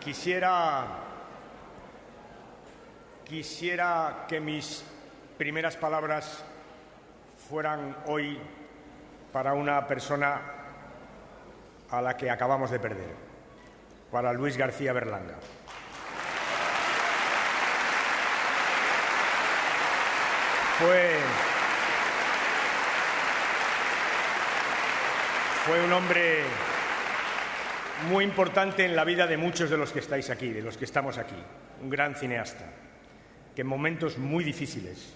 Quisiera que mis primeras palabras fueran hoy para una persona a la que acabamos de perder, para Luis García Berlanga. Fue un hombre muy importante en la vida de muchos de los que estáis aquí, de los que estamos aquí. Un gran cineasta, que en momentos muy difíciles,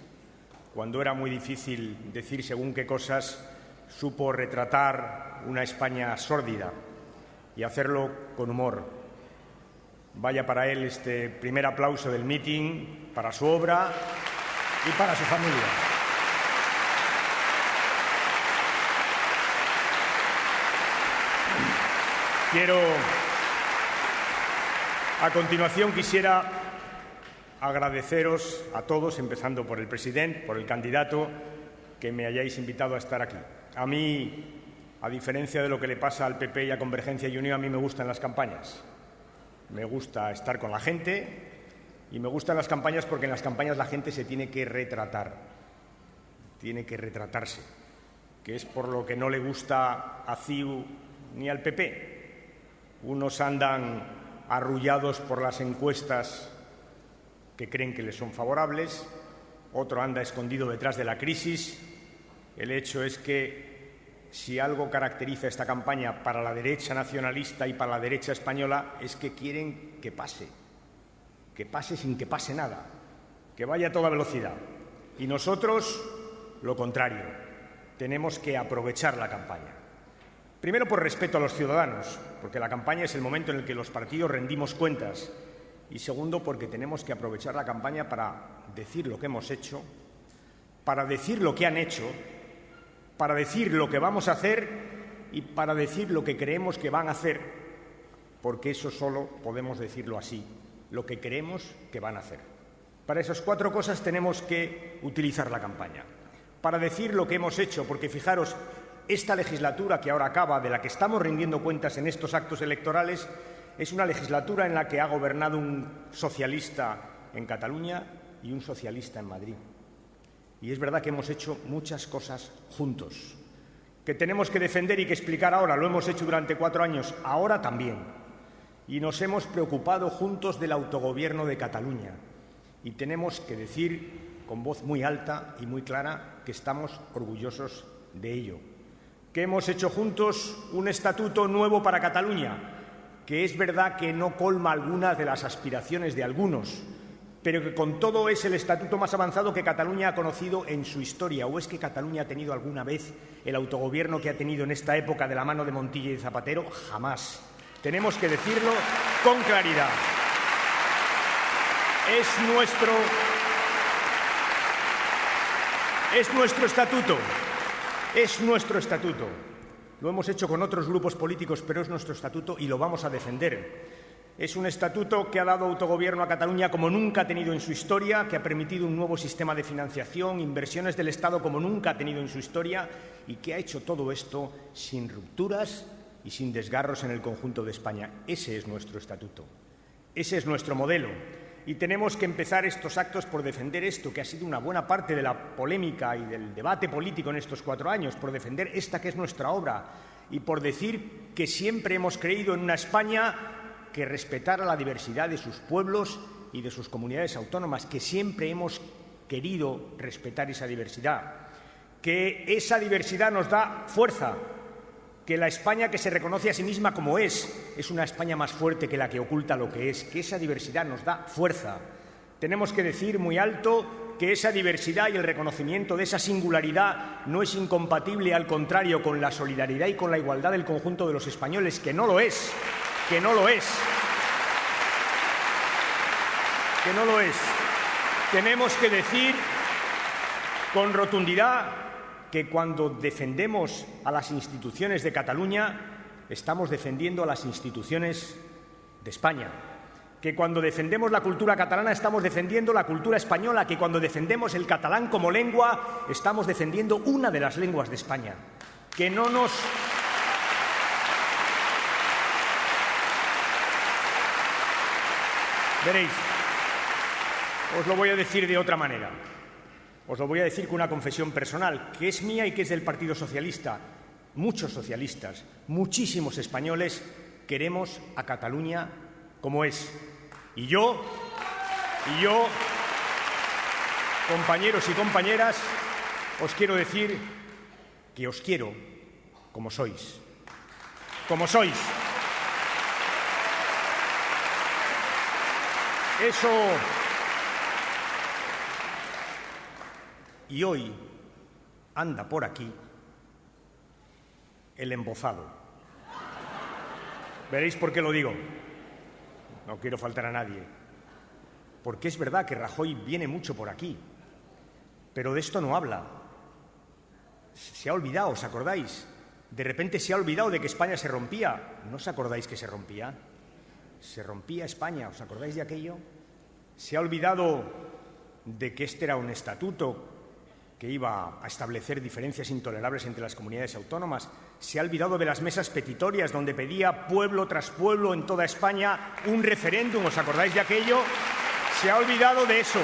cuando era muy difícil decir según qué cosas, supo retratar una España sórdida y hacerlo con humor. Vaya para él este primer aplauso del mitin, para su obra y para su familia. A continuación quisiera agradeceros a todos, empezando por el presidente, por el candidato, que me hayáis invitado a estar aquí. A mí, a diferencia de lo que le pasa al PP y a Convergencia y Unió, a mí me gustan las campañas. Me gusta estar con la gente y me gustan las campañas porque en las campañas la gente se tiene que retratar, tiene que retratarse, que es por lo que no le gusta a CiU ni al PP. Unos andan arrullados por las encuestas que creen que les son favorables, otro anda escondido detrás de la crisis. El hecho es que si algo caracteriza esta campaña para la derecha nacionalista y para la derecha española es que quieren que pase sin que pase nada, que vaya a toda velocidad. Y nosotros, lo contrario, tenemos que aprovechar la campaña. Primero, por respeto a los ciudadanos, porque la campaña es el momento en el que los partidos rendimos cuentas. Y segundo, porque tenemos que aprovechar la campaña para decir lo que hemos hecho, para decir lo que han hecho, para decir lo que vamos a hacer y para decir lo que creemos que van a hacer, porque eso solo podemos decirlo así, lo que creemos que van a hacer. Para esas cuatro cosas tenemos que utilizar la campaña. Para decir lo que hemos hecho, porque fijaros, esta legislatura que ahora acaba, de la que estamos rindiendo cuentas en estos actos electorales, es una legislatura en la que ha gobernado un socialista en Cataluña y un socialista en Madrid. Y es verdad que hemos hecho muchas cosas juntos, que tenemos que defender y que explicar ahora. Lo hemos hecho durante 4 años, ahora también. Y nos hemos preocupado juntos del autogobierno de Cataluña. Y tenemos que decir con voz muy alta y muy clara que estamos orgullosos de ello. Que hemos hecho juntos un estatuto nuevo para Cataluña, que es verdad que no colma algunas de las aspiraciones de algunos, pero que con todo es el estatuto más avanzado que Cataluña ha conocido en su historia. ¿O es que Cataluña ha tenido alguna vez el autogobierno que ha tenido en esta época de la mano de Montilla y Zapatero? Jamás. Tenemos que decirlo con claridad. Es nuestro estatuto. Es nuestro estatuto. Lo hemos hecho con otros grupos políticos, pero es nuestro estatuto y lo vamos a defender. Es un estatuto que ha dado autogobierno a Cataluña como nunca ha tenido en su historia, que ha permitido un nuevo sistema de financiación, inversiones del Estado como nunca ha tenido en su historia y que ha hecho todo esto sin rupturas y sin desgarros en el conjunto de España. Ese es nuestro estatuto. Ese es nuestro modelo. Y tenemos que empezar estos actos por defender esto, que ha sido una buena parte de la polémica y del debate político en estos 4 años, por defender esta que es nuestra obra y por decir que siempre hemos creído en una España que respetara la diversidad de sus pueblos y de sus comunidades autónomas, que siempre hemos querido respetar esa diversidad, que esa diversidad nos da fuerza, que la España que se reconoce a sí misma como es una España más fuerte que la que oculta lo que esa diversidad nos da fuerza. Tenemos que decir muy alto que esa diversidad y el reconocimiento de esa singularidad no es incompatible, al contrario, con la solidaridad y con la igualdad del conjunto de los españoles, que no lo es, que no lo es, que no lo es. Tenemos que decir con rotundidad que cuando defendemos a las instituciones de Cataluña, estamos defendiendo a las instituciones de España. Que cuando defendemos la cultura catalana, estamos defendiendo la cultura española. Que cuando defendemos el catalán como lengua, estamos defendiendo una de las lenguas de España. Que no nos Veréis, os lo voy a decir de otra manera. Os lo voy a decir con una confesión personal, que es mía y que es del Partido Socialista. Muchos socialistas, muchísimos españoles, queremos a Cataluña como es. Y yo, compañeros y compañeras, os quiero decir que os quiero como sois. Como sois. Eso. Y hoy anda por aquí el embozado. Veréis por qué lo digo. No quiero faltar a nadie. Porque es verdad que Rajoy viene mucho por aquí, pero de esto no habla. Se ha olvidado, ¿os acordáis? De repente se ha olvidado de que España se rompía. ¿No os acordáis que se rompía? Se rompía España, ¿os acordáis de aquello? Se ha olvidado de que este era un estatuto que iba a establecer diferencias intolerables entre las comunidades autónomas. Se ha olvidado de las mesas petitorias donde pedía pueblo tras pueblo en toda España un referéndum. ¿Os acordáis de aquello? Se ha olvidado de eso.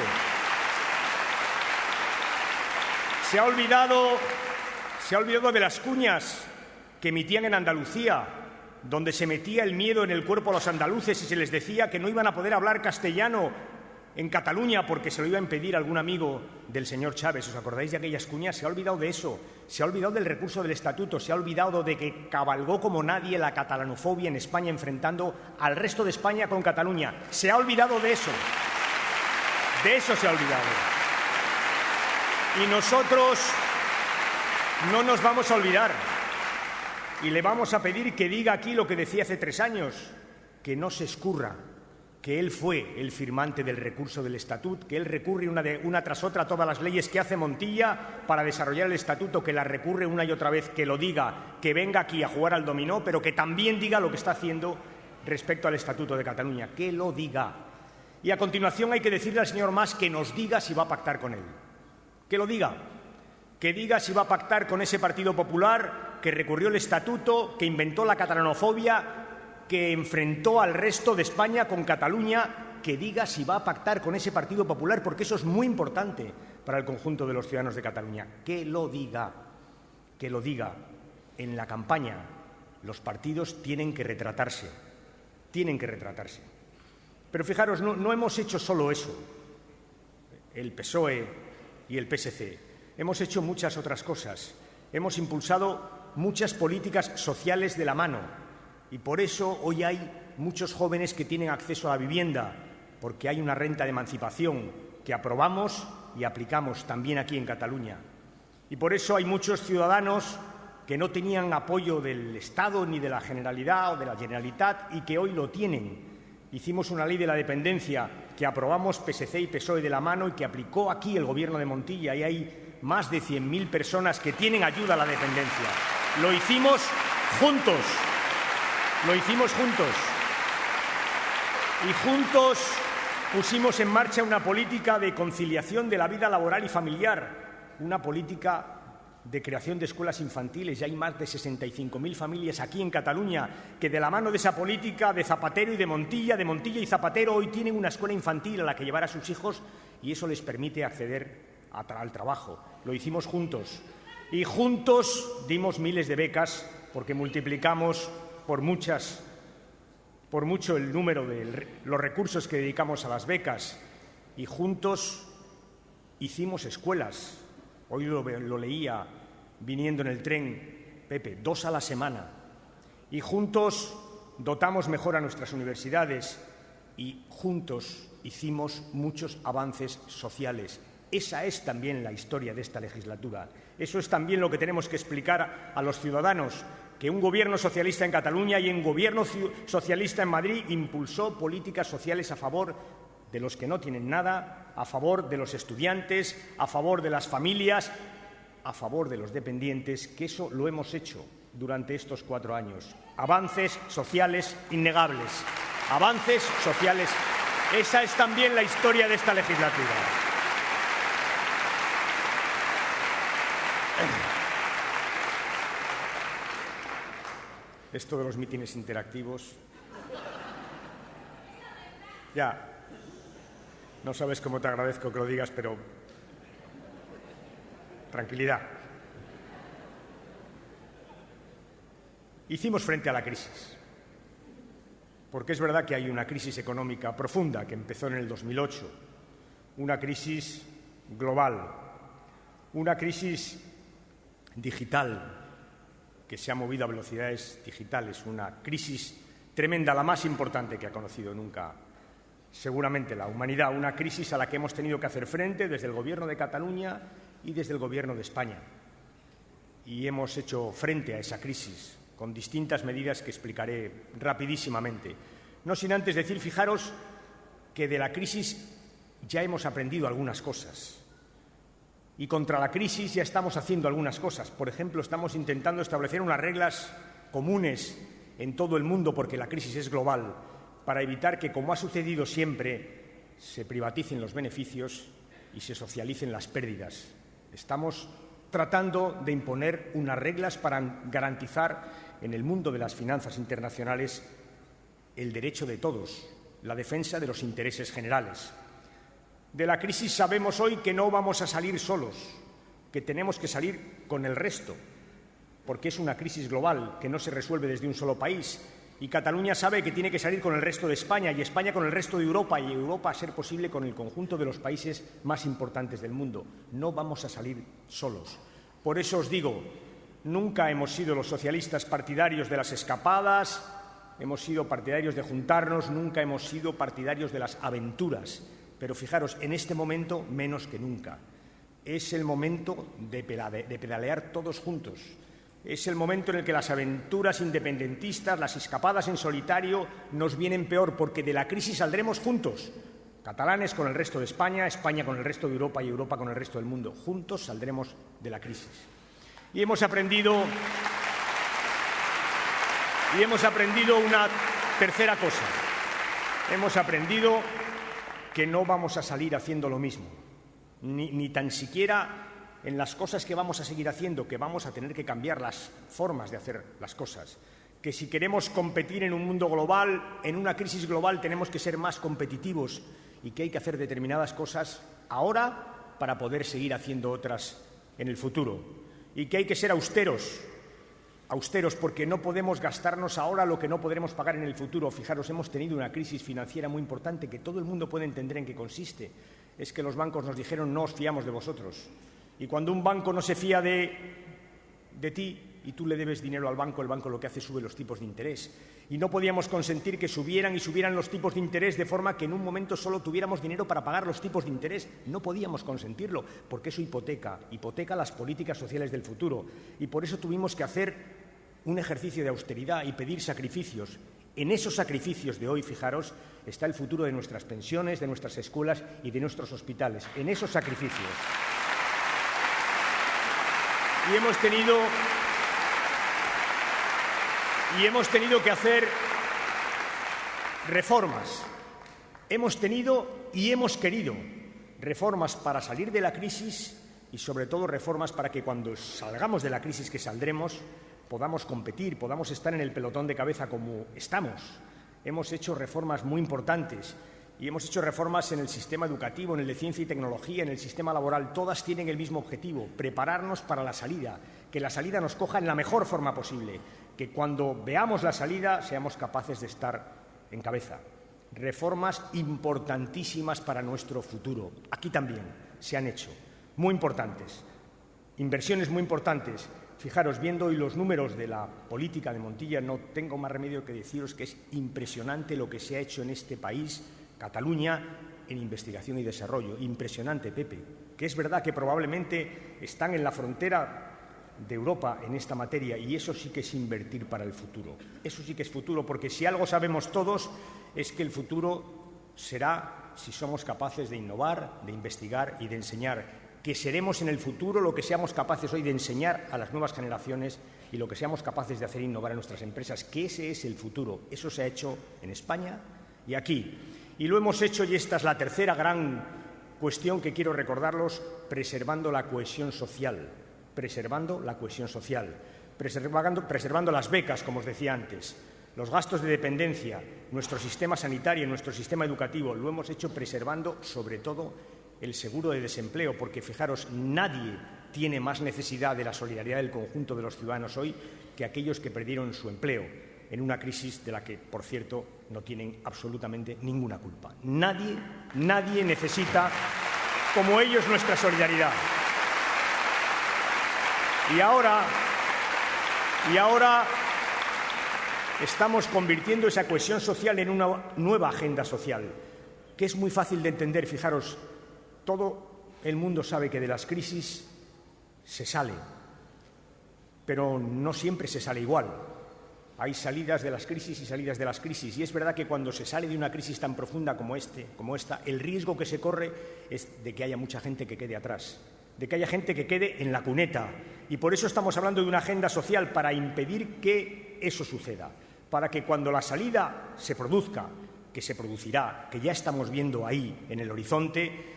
Se ha olvidado de las cuñas que emitían en Andalucía, donde se metía el miedo en el cuerpo a los andaluces y se les decía que no iban a poder hablar castellano en Cataluña porque se lo iba a impedir algún amigo del señor Chávez. ¿Os acordáis de aquellas cuñas? Se ha olvidado de eso. Se ha olvidado del recurso del estatuto. Se ha olvidado de que cabalgó como nadie la catalanofobia en España, enfrentando al resto de España con Cataluña. Se ha olvidado de eso. De eso se ha olvidado. Y nosotros no nos vamos a olvidar. Y le vamos a pedir que diga aquí lo que decía hace 3 años, que no se escurra, que él fue el firmante del recurso del Estatut, que él recurre una tras otra a todas las leyes que hace Montilla para desarrollar el Estatuto, que las recurre una y otra vez, que lo diga, que venga aquí a jugar al dominó, pero que también diga lo que está haciendo respecto al Estatuto de Cataluña, que lo diga. Y a continuación hay que decirle al señor Mas que nos diga si va a pactar con él. Que lo diga. Que diga si va a pactar con ese Partido Popular que recurrió el Estatuto, que inventó la catalanofobia, que enfrentó al resto de España con Cataluña, que diga si va a pactar con ese Partido Popular, porque eso es muy importante para el conjunto de los ciudadanos de Cataluña. Que lo diga. Que lo diga. En la campaña los partidos tienen que retratarse. Tienen que retratarse. Pero fijaros, no hemos hecho solo eso, el PSOE y el PSC. Hemos hecho muchas otras cosas. Hemos impulsado muchas políticas sociales de la mano. Y por eso hoy hay muchos jóvenes que tienen acceso a la vivienda, porque hay una renta de emancipación que aprobamos y aplicamos también aquí en Cataluña. Y por eso hay muchos ciudadanos que no tenían apoyo del Estado ni de la Generalidad o de la Generalitat y que hoy lo tienen. Hicimos una ley de la dependencia que aprobamos PSC y PSOE de la mano y que aplicó aquí el Gobierno de Montilla, y hay más de 100.000 personas que tienen ayuda a la dependencia. Lo hicimos juntos. Lo hicimos juntos. Y juntos pusimos en marcha una política de conciliación de la vida laboral y familiar, una política de creación de escuelas infantiles. Ya hay más de 65.000 familias aquí en Cataluña que, de la mano de esa política de Zapatero y de Montilla y Zapatero, hoy tienen una escuela infantil a la que llevar a sus hijos, y eso les permite acceder al trabajo. Lo hicimos juntos. Y juntos dimos miles de becas, porque multiplicamos por mucho el número de los recursos que dedicamos a las becas. Y juntos hicimos escuelas. Hoy lo leía viniendo en el tren, Pepe, 2 a la semana. Y juntos dotamos mejor a nuestras universidades y juntos hicimos muchos avances sociales. Esa es también la historia de esta legislatura. Eso es también lo que tenemos que explicar a los ciudadanos, que un gobierno socialista en Cataluña y un gobierno socialista en Madrid impulsó políticas sociales a favor de los que no tienen nada, a favor de los estudiantes, a favor de las familias, a favor de los dependientes, que eso lo hemos hecho durante estos 4 años. Avances sociales innegables. Avances sociales. Esa es también la historia de esta legislatura. Esto de los mítines interactivos. Ya. No sabes cómo te agradezco que lo digas, pero tranquilidad. Hicimos frente a la crisis, porque es verdad que hay una crisis económica profunda que empezó en el 2008, una crisis global, una crisis digital que se ha movido a velocidades digitales, una crisis tremenda, la más importante que ha conocido nunca seguramente la humanidad, una crisis a la que hemos tenido que hacer frente desde el Gobierno de Cataluña y desde el Gobierno de España. Y hemos hecho frente a esa crisis con distintas medidas que explicaré rapidísimamente. No sin antes decir, fijaros, que de la crisis ya hemos aprendido algunas cosas. Y contra la crisis ya estamos haciendo algunas cosas. Por ejemplo, estamos intentando establecer unas reglas comunes en todo el mundo, porque la crisis es global, para evitar que, como ha sucedido siempre, se privaticen los beneficios y se socialicen las pérdidas. Estamos tratando de imponer unas reglas para garantizar en el mundo de las finanzas internacionales el derecho de todos, la defensa de los intereses generales. De la crisis sabemos hoy que no vamos a salir solos, que tenemos que salir con el resto, porque es una crisis global que no se resuelve desde un solo país. Y Cataluña sabe que tiene que salir con el resto de España, y España con el resto de Europa, y Europa, a ser posible, con el conjunto de los países más importantes del mundo. No vamos a salir solos. Por eso os digo, nunca hemos sido los socialistas partidarios de las escapadas, hemos sido partidarios de juntarnos, nunca hemos sido partidarios de las aventuras. Pero fijaros, en este momento menos que nunca. Es el momento de pedalear todos juntos. Es el momento en el que las aventuras independentistas, las escapadas en solitario, nos vienen peor, porque de la crisis saldremos juntos. Catalanes con el resto de España, España con el resto de Europa y Europa con el resto del mundo. Juntos saldremos de la crisis. Y hemos aprendido una tercera cosa. Hemos aprendido que no vamos a salir haciendo lo mismo, ni tan siquiera en las cosas que vamos a seguir haciendo, que vamos a tener que cambiar las formas de hacer las cosas, que si queremos competir en un mundo global, en una crisis global, tenemos que ser más competitivos y que hay que hacer determinadas cosas ahora para poder seguir haciendo otras en el futuro, y que hay que ser austeros porque no podemos gastarnos ahora lo que no podremos pagar en el futuro. Fijaros, hemos tenido una crisis financiera muy importante que todo el mundo puede entender en qué consiste. Es que los bancos nos dijeron: no os fiamos de vosotros. Y cuando un banco no se fía de ti y tú le debes dinero al banco, el banco lo que hace es sube los tipos de interés. Y no podíamos consentir que subieran los tipos de interés de forma que en un momento solo tuviéramos dinero para pagar los tipos de interés. No podíamos consentirlo, porque eso hipoteca las políticas sociales del futuro. Y por eso tuvimos que hacer un ejercicio de austeridad y pedir sacrificios. En esos sacrificios de hoy, fijaros, está el futuro de nuestras pensiones, de nuestras escuelas y de nuestros hospitales. En esos sacrificios. Y hemos tenido que hacer reformas. Hemos tenido y hemos querido reformas para salir de la crisis y, sobre todo, reformas para que cuando salgamos de la crisis, que saldremos, podamos competir, podamos estar en el pelotón de cabeza como estamos. Hemos hecho reformas muy importantes. Y hemos hecho reformas en el sistema educativo, en el de ciencia y tecnología, en el sistema laboral. Todas tienen el mismo objetivo: prepararnos para la salida, que la salida nos coja en la mejor forma posible, que cuando veamos la salida seamos capaces de estar en cabeza. Reformas importantísimas para nuestro futuro. Aquí también se han hecho, muy importantes. Inversiones muy importantes. Fijaros, viendo hoy los números de la política de Montilla, no tengo más remedio que deciros que es impresionante lo que se ha hecho en este país, Cataluña, en investigación y desarrollo. Impresionante, Pepe, que es verdad que probablemente están en la frontera de Europa en esta materia, y eso sí que es invertir para el futuro. Eso sí que es futuro, porque si algo sabemos todos es que el futuro será si somos capaces de innovar, de investigar y de enseñar, que seremos en el futuro lo que seamos capaces hoy de enseñar a las nuevas generaciones y lo que seamos capaces de hacer innovar en nuestras empresas, que ese es el futuro. Eso se ha hecho en España y aquí. Y lo hemos hecho, y esta es la tercera gran cuestión que quiero recordarlos, preservando la cohesión social, preservando las becas, como os decía antes, Los gastos de dependencia, nuestro sistema sanitario y nuestro sistema educativo, lo hemos hecho preservando, sobre todo, el seguro de desempleo, porque, fijaros, nadie tiene más necesidad de la solidaridad del conjunto de los ciudadanos hoy que aquellos que perdieron su empleo en una crisis de la que, por cierto, no tienen absolutamente ninguna culpa. Nadie necesita como ellos nuestra solidaridad. Y ahora estamos convirtiendo esa cohesión social en una nueva agenda social, que es muy fácil de entender. Fijaros, todo el mundo sabe que de las crisis se sale, pero no siempre se sale igual. Hay salidas de las crisis y salidas de las crisis, y es verdad que cuando se sale de una crisis tan profunda como esta, el riesgo que se corre es de que haya mucha gente que quede atrás, de que haya gente que quede en la cuneta, y por eso estamos hablando de una agenda social para impedir que eso suceda, para que cuando la salida se produzca, que se producirá, que ya estamos viendo ahí en el horizonte,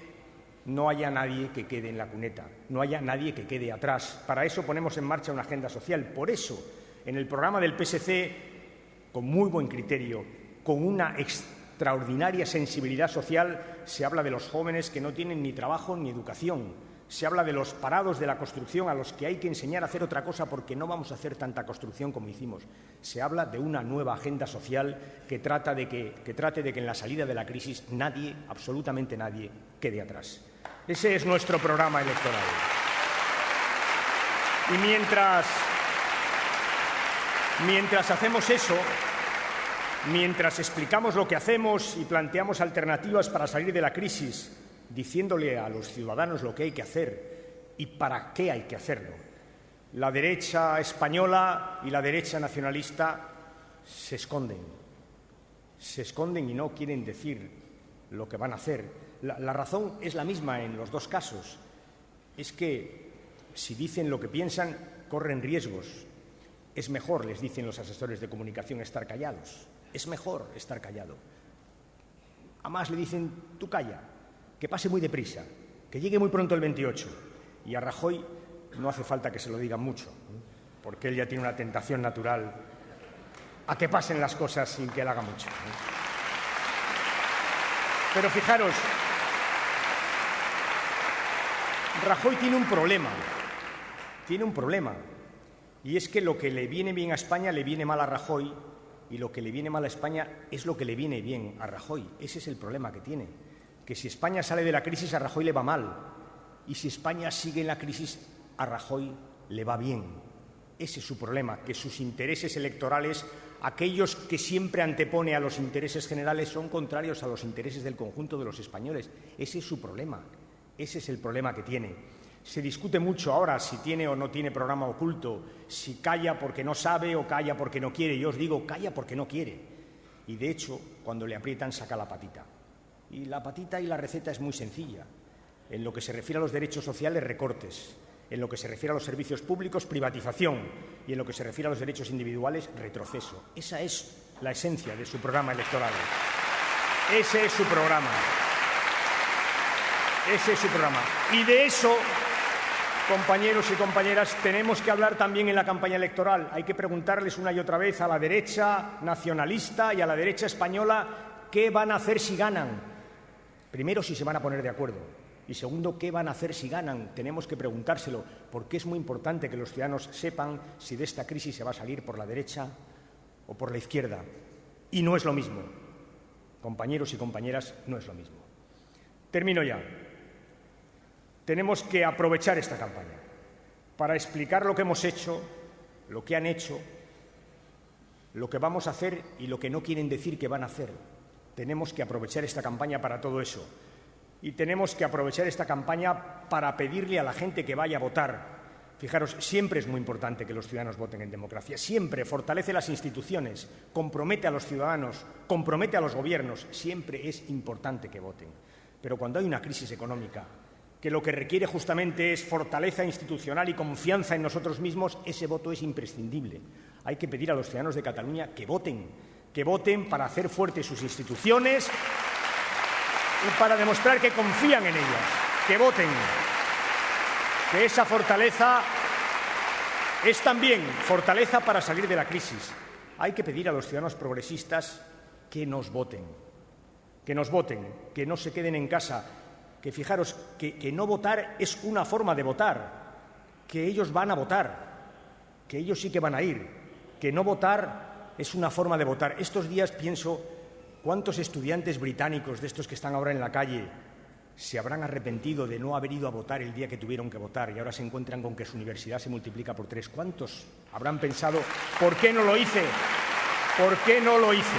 no haya nadie que quede en la cuneta, no haya nadie que quede atrás. Para eso ponemos en marcha una agenda social. Por eso, en el programa del PSC, con muy buen criterio, con una extraordinaria sensibilidad social, se habla de los jóvenes que no tienen ni trabajo ni educación. Se habla de los parados de la construcción a los que hay que enseñar a hacer otra cosa porque no vamos a hacer tanta construcción como hicimos. Se habla de una nueva agenda social que trate de que en la salida de la crisis nadie, absolutamente nadie, quede atrás. Ese es nuestro programa electoral. Y mientras hacemos eso, mientras explicamos lo que hacemos y planteamos alternativas para salir de la crisis, diciéndole a los ciudadanos lo que hay que hacer y para qué hay que hacerlo, la derecha española y la derecha nacionalista se esconden y no quieren decir lo que van a hacer. La razón es la misma en los dos casos. Es que si dicen lo que piensan, corren riesgos. Es mejor, les dicen los asesores de comunicación, estar callados. Es mejor estar callado. Además le dicen, tú calla, que pase muy deprisa, que llegue muy pronto el 28. Y a Rajoy no hace falta que se lo digan mucho, porque él ya tiene una tentación natural a que pasen las cosas sin que él haga mucho. Pero fijaros, Rajoy tiene un problema, y es que lo que le viene bien a España le viene mal a Rajoy, y lo que le viene mal a España es lo que le viene bien a Rajoy. Ese es el problema que tiene, que si España sale de la crisis a Rajoy le va mal, y si España sigue en la crisis a Rajoy le va bien. Ese es su problema, que sus intereses electorales, aquellos que siempre antepone a los intereses generales, son contrarios a los intereses del conjunto de los españoles. Ese es su problema. Ese es el problema que tiene. Se discute mucho ahora si tiene o no tiene programa oculto, si calla porque no sabe o calla porque no quiere. Yo os digo, calla porque no quiere. Y, de hecho, cuando le aprietan, saca la patita. Y la patita y la receta es muy sencilla. En lo que se refiere a los derechos sociales, recortes. En lo que se refiere a los servicios públicos, privatización. Y en lo que se refiere a los derechos individuales, retroceso. Esa es la esencia de su programa electoral. Ese es su programa. Ese es su programa. Y de eso, compañeros y compañeras, tenemos que hablar también en la campaña electoral. Hay que preguntarles una y otra vez a la derecha nacionalista y a la derecha española qué van a hacer si ganan. Primero, si se van a poner de acuerdo. Y segundo, ¿qué van a hacer si ganan? Tenemos que preguntárselo, porque es muy importante que los ciudadanos sepan si de esta crisis se va a salir por la derecha o por la izquierda. Y no es lo mismo. Compañeros y compañeras, no es lo mismo. Termino ya. Tenemos que aprovechar esta campaña para explicar lo que hemos hecho, lo que han hecho, lo que vamos a hacer y lo que no quieren decir que van a hacer. Tenemos que aprovechar esta campaña para todo eso. Y tenemos que aprovechar esta campaña para pedirle a la gente que vaya a votar. Fijaros, siempre es muy importante que los ciudadanos voten en democracia. Siempre fortalece las instituciones, compromete a los ciudadanos, compromete a los gobiernos. Siempre es importante que voten. Pero cuando hay una crisis económica, que lo que requiere justamente es fortaleza institucional y confianza en nosotros mismos, ese voto es imprescindible. Hay que pedir a los ciudadanos de Cataluña que voten para hacer fuertes sus instituciones y para demostrar que confían en ellas, que voten, que esa fortaleza es también fortaleza para salir de la crisis. hay que pedir a los ciudadanos progresistas que nos voten, que no se queden en casa, que fijaros que no votar es una forma de votar, que ellos van a votar, que ellos sí que van a ir, que no votar es una forma de votar. Estos días pienso cuántos estudiantes británicos de estos que están ahora en la calle se habrán arrepentido de no haber ido a votar el día que tuvieron que votar y ahora se encuentran con que su universidad se multiplica por 3. ¿Cuántos habrán pensado, ¿por qué no lo hice? ¿Por qué no lo hice?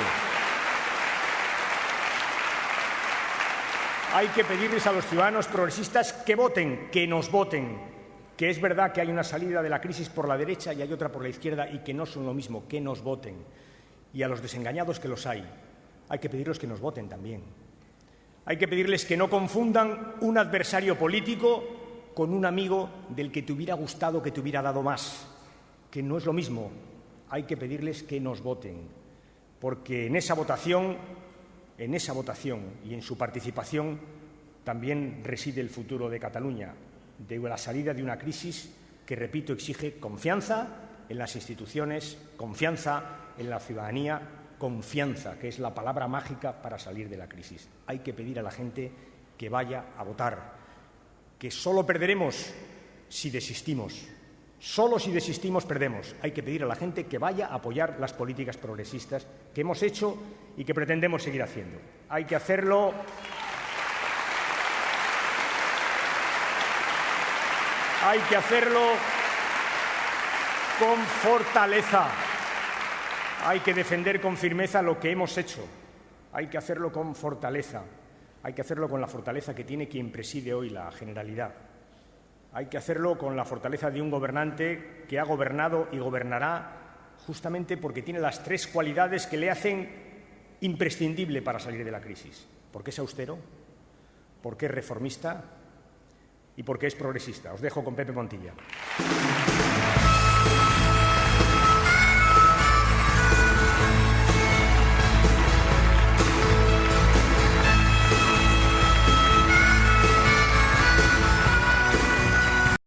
Hay que pedirles a los ciudadanos progresistas que voten, que nos voten, que es verdad que hay una salida de la crisis por la derecha y hay otra por la izquierda y que no son lo mismo, que nos voten. Y a los desengañados, que los hay que pedirles que nos voten también. Hay que pedirles que no confundan un adversario político con un amigo del que te hubiera gustado, que te hubiera dado más, que no es lo mismo. Hay que pedirles que nos voten, porque en esa votación y en su participación también reside el futuro de Cataluña, de la salida de una crisis que, repito, exige confianza en las instituciones, confianza en la ciudadanía, confianza, que es la palabra mágica para salir de la crisis. Hay que pedir a la gente que vaya a votar, que solo perderemos si desistimos. Solo si desistimos perdemos. Hay que pedir a la gente que vaya a apoyar las políticas progresistas que hemos hecho y que pretendemos seguir haciendo. Hay que hacerlo con fortaleza. Hay que defender con firmeza lo que hemos hecho. Hay que hacerlo con fortaleza. Hay que hacerlo con la fortaleza que tiene quien preside hoy la Generalidad. Hay que hacerlo con la fortaleza de un gobernante que ha gobernado y gobernará justamente porque tiene las 3 cualidades que le hacen imprescindible para salir de la crisis. Porque es austero, porque es reformista y porque es progresista. Os dejo con Pepe Montilla.